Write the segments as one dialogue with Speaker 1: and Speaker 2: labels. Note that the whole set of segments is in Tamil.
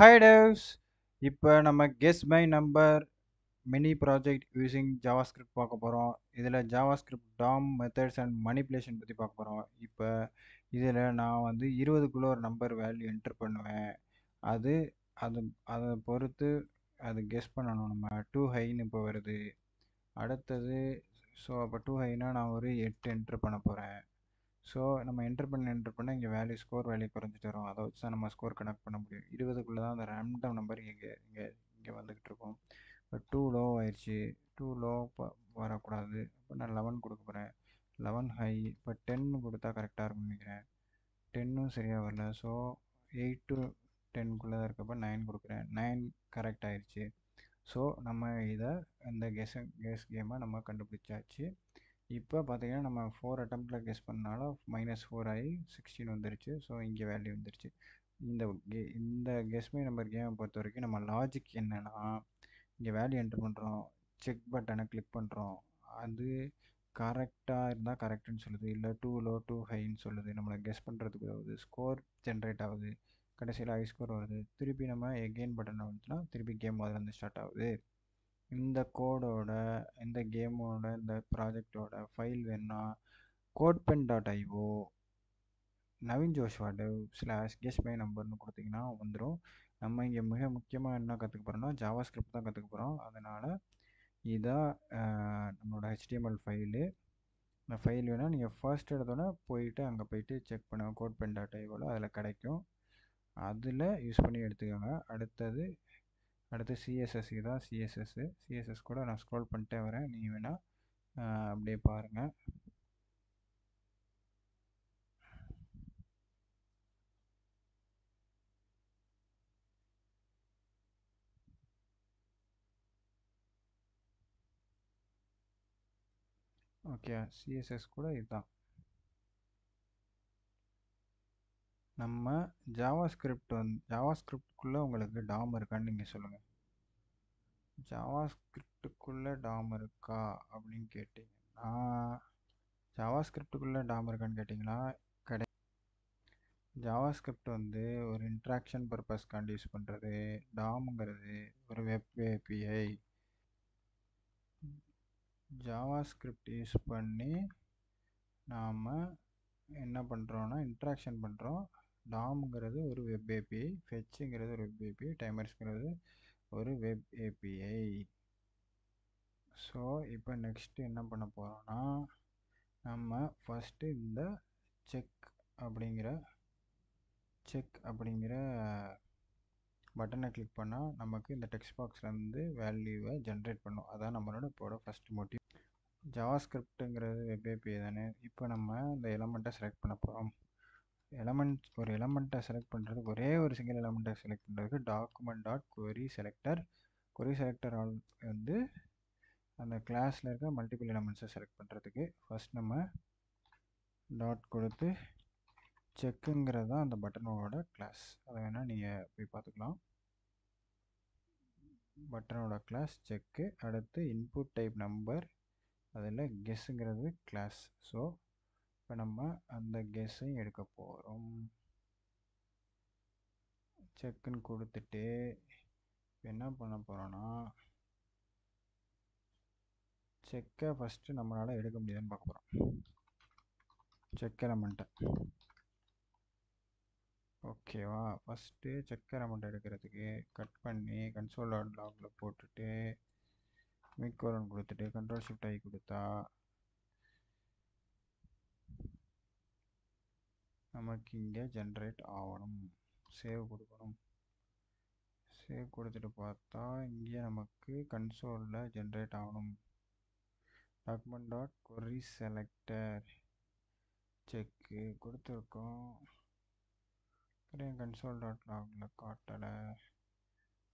Speaker 1: Hi devs, இப்போ நம்ம guess my number mini project using JavaScript பார்க்க போகிறோம். இதில் JavaScript Tom methods and manipulation பற்றி பார்க்க போகிறோம். இப்போ இதில் நான் வந்து 20க்குள்ளே ஒரு நம்பர் வேல்யூ என்டர் பண்ணுவேன். அது அது அதை பொறுத்து அது கெஸ் பண்ணணும். நம்ம டூ ஹைன்னு இப்போ வருது. அடுத்தது ஸோ அப்போ டூ ஹைனா நான் ஒரு 8 என்டர் பண்ண போகிறேன். ஸோ நம்ம என்டர் பண்ண இங்கே வேல்யூ ஸ்கோர் வேல்யூ குறைஞ்சிட்டு வரும். அதை வச்சு தான் நம்ம ஸ்கோர் கனெக்ட் பண்ண முடியும். 20க்குள்ளே தான் அந்த ரேண்டம் நம்பர் இங்கே வந்துக்கிட்டு இருக்கும். இப்போ 2 லோ ஆயிடுச்சு. 2 லோ வரக்கூடாது. இப்போ நான் 11 கொடுக்க போகிறேன். 11 ஹை. இப்போ 10 கொடுத்தா கரெக்டாக இருக்கும்னு நினைக்கிறேன். 10ம் சரியாக வரல. ஸோ 8 to 10க்குள்ளே தான் இருக்கப்போ 9 கொடுக்குறேன். 9 கரெக்ட் ஆயிடுச்சு. ஸோ நம்ம இதை இந்த கெஸ் கேமை நம்ம கண்டுபிடிச்சாச்சு. இப்போ பார்த்தீங்கன்னா நம்ம 4 அட்டம்ப்டில் கெஸ் பண்ணனால -4 ஆகி 16 வந்துருச்சு. ஸோ இங்கே வேல்யூ வந்துருச்சு. இந்த கெஸ்மே நம்பர் கேமை பொறுத்த வரைக்கும் நம்ம லாஜிக் என்னென்னா, இங்கே வேல்யூ என்ட்ரு பண்ணுறோம், செக் பட்டனை கிளிக் பண்ணுறோம், அது கரெக்டாக இருந்தால் கரெக்டுன்னு சொல்லுது, இல்லை டூ லோ டூ ஹைன்னு சொல்லுது. நம்மளை கெஸ் பண்ணுறதுக்கு ஆகுது, ஸ்கோர் ஜென்ரேட் ஆகுது, கடைசியில் ஹை ஸ்கோர் வருது. திருப்பி நம்ம எகெயின் பட்டனை வந்துச்சுன்னா திருப்பி கேம் முதல்ல ஸ்டார்ட் ஆகுது. இந்த கோடோட இந்த கேமோட இந்த ப்ராஜெக்டோட ஃபைல் வேணுன்னா codepen.io Naveen Joshua dev /guess my நம்பர்னு கொடுத்தீங்கன்னா வந்துடும். நம்ம இங்கே மிக முக்கியமாக என்ன கற்றுக்க போகிறோம்னா ஜாவா ஸ்கிரிப்ட் தான் கற்றுக்க போகிறோம். அதனால் இதான் நம்மளோட HTML ஃபைலு. இந்த ஃபைல் வேணால் நீங்கள் ஃபர்ஸ்ட் எடுத்தோன்னே போயிட்டு அங்கே போயிட்டு செக் பண்ணுங்கள். codepen.ioவில் அதில் கிடைக்கும். அதில் யூஸ் பண்ணி எடுத்துக்கோங்க. அடுத்து சிஎஸ்எஸ். இதுதான் சிஎஸ்எஸ் கூட நான் ஸ்க்ரோல் பண்ணிட்டே வரேன். நீங்கள் வேணால் அப்படியே பாருங்கள். ஓகே, சிஎஸ்எஸ் கூட இதுதான். நம்ம ஜாவாஸ்கிரிப்டுக்குள்ளே உங்களுக்கு டாம் இருக்கான்னு நீங்கள் சொல்லுங்கள். ஜாவாஸ்கிரிப்டுக்குள்ளே டாம் இருக்கா அப்படின்னு கேட்டிங்கன்னா, ஜாவாஸ்கிரிப்டுக்குள்ளே டாம் இருக்கான்னு கேட்டிங்கன்னா ஜாவாஸ்கிரிப்ட் வந்து ஒரு இன்ட்ராக்ஷன் பர்பஸ்க்காண்டி யூஸ் பண்ணுறது. டாமுங்கிறது ஒரு வெப் ஏபிஐ. ஜாவாஸ்கிரிப்ட் யூஸ் பண்ணி நாம் என்ன பண்ணுறோன்னா இன்ட்ராக்ஷன் பண்ணுறோம். டாம்ங்கிறது ஒரு வெப் ஏபிஐ, ஃபெச்சுங்கிறது ஒரு வெப் ஏபிஐ, டைமர்ஸ்ங்கிறது ஒரு வெப் ஏபிஐ. ஸோ இப்போ நெக்ஸ்ட்டு என்ன பண்ண போகிறோன்னா, நம்ம ஃபஸ்ட்டு இந்த செக் அப்படிங்கிற பட்டனை கிளிக் பண்ணால் நமக்கு இந்த டெக்ஸ்ட் பாக்ஸ்லேருந்து வேல்யூவை ஜென்ரேட் பண்ணும். அதான் நம்மளோட இப்போட ஃபஸ்ட் மோட்டிவ். ஜாவாஸ்கிரிப்ட்டுங்கிறது வெப் ஏபிஐ தானே. இப்போ நம்ம இந்த எலமெண்ட்டை செலக்ட் பண்ண போகிறோம். ஒரு எலமெண்ட்டை செலக்ட் பண்ணுறதுக்கு ஒரே ஒரு சிங்கிள் எலமெண்ட்டை செலக்ட் பண்ணுறதுக்கு document.query செலக்டர் வந்து அந்த கிளாஸில் இருக்க மல்டிபிள் எலமெண்ட்ஸை செலக்ட் பண்ணுறதுக்கு ஃபஸ்ட் நம்ம டாட் கொடுத்து செக்குங்கிறது தான் அந்த பட்டனோட கிளாஸ். அதை வேணால் நீங்கள் போய் பார்த்துக்கலாம். பட்டனோட கிளாஸ் செக்கு. அடுத்து இன்புட் டைப் நம்பர், அதில் கெஸ்ஸுங்கிறது கிளாஸ். ஸோ இப்போ நம்ம அந்த கெஸ்ஸையும் எடுக்க போகிறோம். செக்குன்னு கொடுத்துட்டு என்ன பண்ண போகிறோன்னா, செக்கை ஃபஸ்ட்டு நம்மளால் எடுக்க முடியுதுன்னு பார்க்க போகிறோம். செக் எலமெண்ட்டை ஓகேவா. ஃபஸ்ட்டு செக் எலமெண்ட் எடுக்கிறதுக்கு கட் பண்ணி console.logல போட்டுட்டு மீக்கோலன் கொடுத்துட்டு Ctrl+Shift+I கொடுத்தா நமக்கு இங்கே ஜென்ரேட் ஆகணும். சேவ் கொடுக்கணும். சேவ் கொடுத்துட்டு பார்த்தா இங்கே நமக்கு கன்சோலில் ஜென்ரேட் ஆகணும். document.query செலக்டர் செக்கு கொடுத்துருக்கோம். console.logல காட்டலை.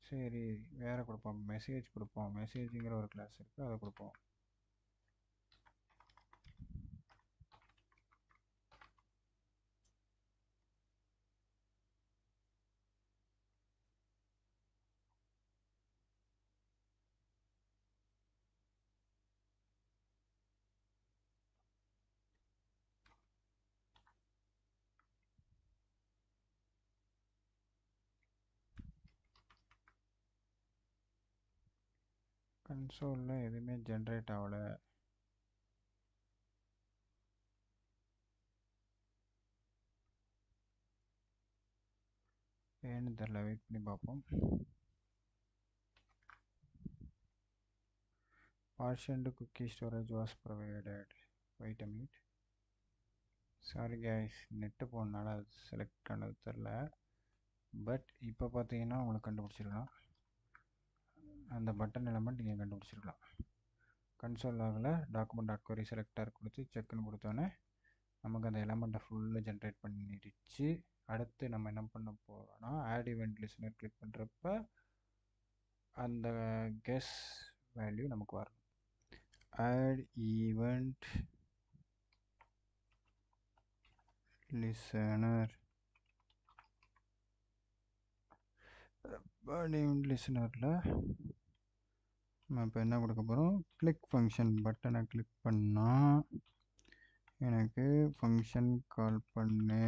Speaker 1: சரி, வேறு கொடுப்போம். மெசேஜ் கொடுப்போம். மெசேஜுங்கிற ஒரு கிளாஸ் இருக்குது, அதை கொடுப்போம். கன்சோலில் எதுவுமே ஜென்ரேட் ஆகலை. ஏன்னு தெரில, வெயிட் பண்ணி பார்ப்போம். Partition to cookie storage was provided. Wait a minute. Sorry guys, net போனால அது செலக்ட் ஆனது தெரில. பட் இப்போ பார்த்தீங்கன்னா உங்களுக்கு கண்டுபிடிச்சிருக்கலாம். அந்த பட்டன் எலமெண்ட் நீங்கள் கண்டுபிடிச்சிருக்கலாம். கன்சோல் லாகில் document.query செலக்டர் கொடுத்து செக்னு கொடுத்தோன்னே நமக்கு அந்த எலமெண்ட்டை ஃபுல்லாக ஜென்ரேட் பண்ணிடுச்சு. அடுத்து நம்ம என்ன பண்ண போகிறோம்னா ஆட் ஈவெண்ட் லிஸ்னர் கிளிக் பண்ணுறப்ப அந்த கெஸ் வேல்யூ நமக்கு வரணும். ஆட் ஈவெண்ட் லிசனர் லிசனரில் நம்ம இப்போ என்ன கொடுக்க போகிறோம், கிளிக் ஃபங்க்ஷன் பட்டனை கிளிக் பண்ணால் எனக்கு ஃபங்க்ஷன் கால் பண்ணு,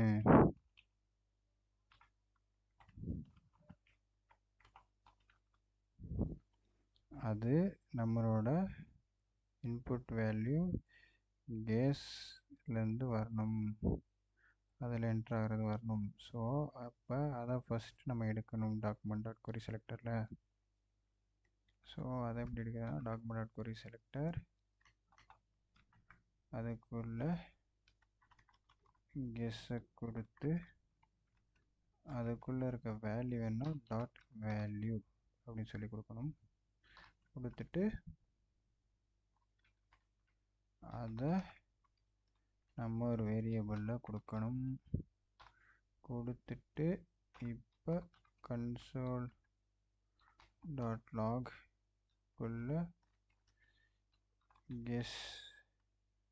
Speaker 1: அது நம்மளோட இன்புட் வேல்யூ கேஸ்லேருந்து வரணும், அதில் என்ட்ரு ஆகிறது வரணும். ஸோ அப்போ அதை ஃபஸ்ட் நம்ம எடுக்கணும் document.query செலக்டரில். ஸோ அதை எப்படி எடுக்கிறதுனா document.query செலக்டர், அதுக்குள்ளே கெஸ்ஸை கொடுத்து அதுக்குள்ளே இருக்க வேல்யூ என்ன டாட் வேல்யூ அப்படின்னு சொல்லி கொடுக்கணும். கொடுத்துட்டு அதை நம்ம ஒரு வேரியபிளில் கொடுக்கணும். கொடுத்துட்டு இப்போ console.log குள்ள guess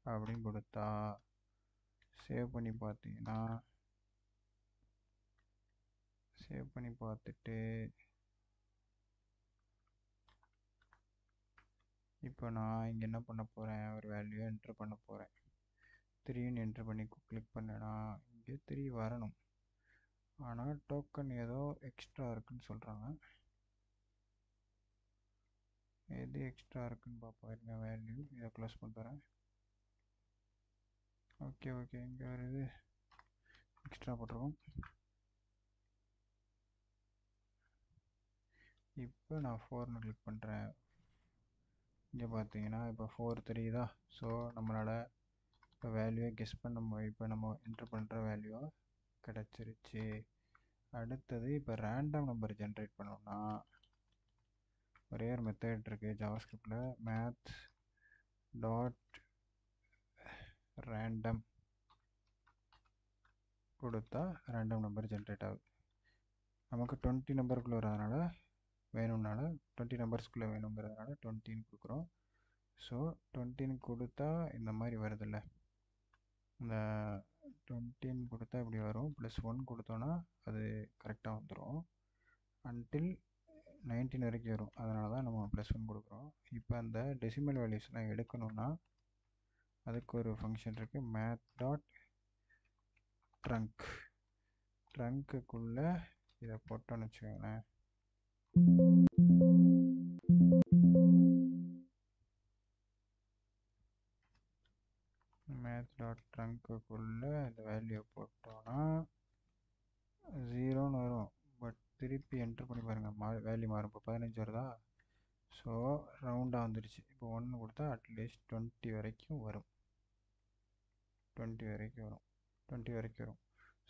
Speaker 1: அப்படின்னு கொடுத்தா சேவ் பண்ணி பார்த்தீங்கன்னா சேவ் பண்ணி பார்த்துட்டு இப்போ நான் இங்கே என்ன பண்ண போகிறேன், ஒரு வேல்யூ என்ட்ரு பண்ண போகிறேன். 3ன்னு என்ட்ரு பண்ணி கிளிக் பண்ணேன்னா இங்கே 3 வரணும். ஆனால் டோக்கன் ஏதோ எக்ஸ்ட்ரா இருக்குன்னு சொல்கிறாங்க. எது எக்ஸ்ட்ரா இருக்குன்னு பார்ப்போம். இருங்க, வேல்யூ இதை க்ளோஸ் பண்ணுறேன். ஓகே ஓகே, இங்கே வருது எக்ஸ்ட்ரா போட்டிருக்கோம். இப்போ நான் 4ன்னு கிளிக் பண்ணுறேன். இங்கே பார்த்தீங்கன்னா இப்போ 4 தெரியுதா. ஸோ நம்மளால் இப்போ வேல்யூவை கெஸ் பண்ண இப்போ நம்ம என்ட்ரு பண்ணுற வேல்யூ கிடச்சிருச்சு. அடுத்தது இப்போ ரேண்டம் நம்பர் ஜென்ரேட் பண்ணோம்னா ஒரே ஒரு மெத்தட் இருக்குது ஜாவாஸ்கிரிப்டில், மேத் டாட் ரேண்டம் கொடுத்தா ரேண்டம் நம்பர் ஜென்ரேட் ஆகுது. நமக்கு 20 நம்பருக்குள்ளே வரதுனால வேணும்னால 20 நம்பர்ஸ்குள்ளே வேணுங்கிறதுனால 20ன்னு கொடுக்குறோம். ஸோ 20ன்னு கொடுத்தா இந்த மாதிரி வருதில்ல, இந்த 20ன்னு கொடுத்தா இப்படி வரும். +1 கொடுத்தோன்னா அது கரெக்டாக வந்துடும். அன்டில் 19 வரைக்கும் வரும். அதனால தான் நம்ம +1 கொடுக்குறோம். இப்போ அந்த டெசிமல் வேல்யூஸ்லாம் எடுக்கணும்னா அதுக்கு ஒரு ஃபங்க்ஷன் இருக்குது, மேத் டாட் ட்ரங்க். ட்ரங்க்குள்ளே இதை போட்டோன்னு வச்சுக்கோங்களேன். மேத் டாட் ட்ரங்க்குள்ளே இந்த வேல்யூ போட்டோன்னா 0ன்னு வரும். பட் திருப்பி என்ட்ரு பண்ணி பாருங்கள், வேல்யூ மாறும். இப்போ 15 வருதா. ஸோ ரவுண்டாக வந்துடுச்சு. இப்போ 1 கொடுத்தா அட்லீஸ்ட் 20 வரைக்கும் வரும். 20 வரைக்கும் வரும்.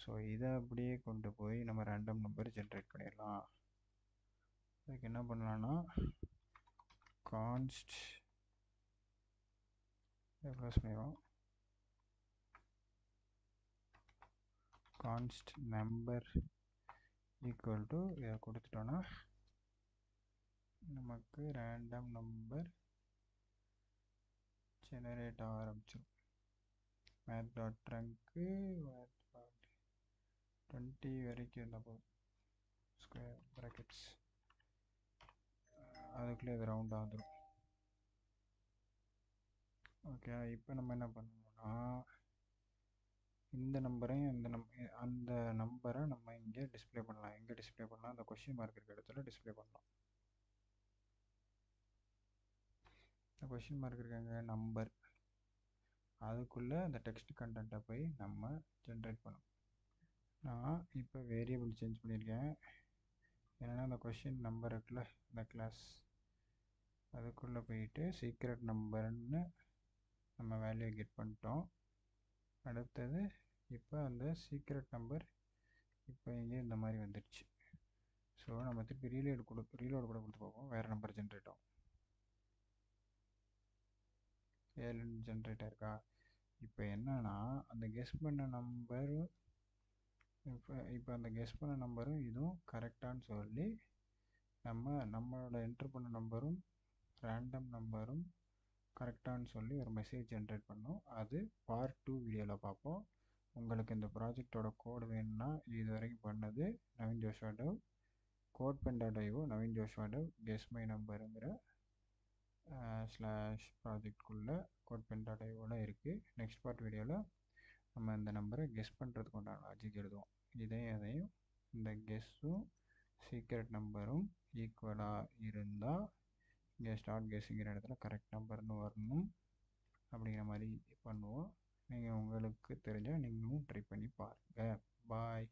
Speaker 1: ஸோ இதை அப்படியே கொண்டு போய் நம்ம ரேண்டம் நம்பர் ஜென்ரேட் பண்ணிடலாம். அதுக்கு என்ன பண்ணலான்னா கான்ஸ்ட் க்ளோஸ் பண்ணிடுவோம். கான்ஸ்ட் நம்பர் ஈக்குவல் டு இதை கொடுத்துட்டோன்னா நமக்கு ரேண்டம் நம்பர் ஜெனரேட் ஆக ஆரம்பிச்சிடும். Math dot trunk math dot 20 வரைக்கும் இருந்தால் போதும், ஸ்கொயர் ப்ராக்கெட்ஸ், அதுக்குள்ளே இது ரவுண்டாக வந்துடும். ஓகே, இப்போ நம்ம என்ன பண்ணணும்னா இந்த நம்பரையும் அந்த நம்பரை நம்ம இங்கே டிஸ்பிளே பண்ணலாம். எங்கே டிஸ்பிளே பண்ணலாம், அந்த கொஸ்டின் மார்க் இருக்க இடத்துல டிஸ்பிளே பண்ணலாம். கொஷின் மார்க் இருக்காங்க நம்பர், அதுக்குள்ளே அந்த டெக்ஸ்ட் கண்டென்ட்டை போய் நம்ம ஜென்ரேட் பண்ணணும். நான் இப்போ வேரியபிள் சேஞ்ச் பண்ணியிருக்கேன். ஏன்னா அந்த கொஷின் நம்பர் இருக்குல்ல இந்த கிளாஸ், அதுக்குள்ளே போயிட்டு சீக்ரெட் நம்பர்னு நம்ம வேல்யூ கெட் பண்ணிட்டோம். அடுத்தது இப்போ அந்த சீக்ரெட் நம்பர் இப்போ இங்கே இந்த மாதிரி வந்துடுச்சு. ஸோ நம்ம திருப்பி ரீலோடு கூட கொடுத்து பார்ப்போம், வேறு நம்பர் ஜென்ரேட் ஆகும். 7 ஜென்ரேட் ஆயிருக்கா? இப்போ என்னன்னா அந்த கெஸ் பண்ண நம்பரும் இப்போ அந்த கெஸ் பண்ண நம்பரும் இதுவும் கரெக்டானு சொல்லி நம்மளோட என்ட்ரு பண்ண நம்பரும் ரேண்டம் நம்பரும் கரெக்டானு சொல்லி ஒரு மெசேஜ் ஜென்ரேட் பண்ணோம். அது பார்ட் 2 வீடியோவில் பார்ப்போம். உங்களுக்கு இந்த ப்ராஜெக்டோட கோடு வேணும்னா இது வரைக்கும் பண்ணது Naveen Joshua dev, CodePen.io Naveen Joshua dev guess my நம்பருங்கிற /ப்ராஜெக்ட்குள்ளே CodePen.ioவில் இருக்குது. நெக்ஸ்ட் பார்ட் வீடியோவில் நம்ம இந்த நம்பரை கெஸ் பண்ணுறதுக்கு உண்டான லாஜிக் எழுதுவோம். அதையும் இந்த கெஸ்ஸும் சீக்ரெட் நம்பரும் ஈக்குவலாக இருந்தால் இங்கே ஸ்டார்ட் கெஸ்ஸுங்கிற இடத்துல கரெக்ட் நம்பர்னு வரணும். அப்படிங்கிற மாதிரி பண்ணுவோம். நீங்கள் உங்களுக்கு தெரிஞ்சால் நீங்களும் ட்ரை பண்ணி பாருங்கள். பாய்.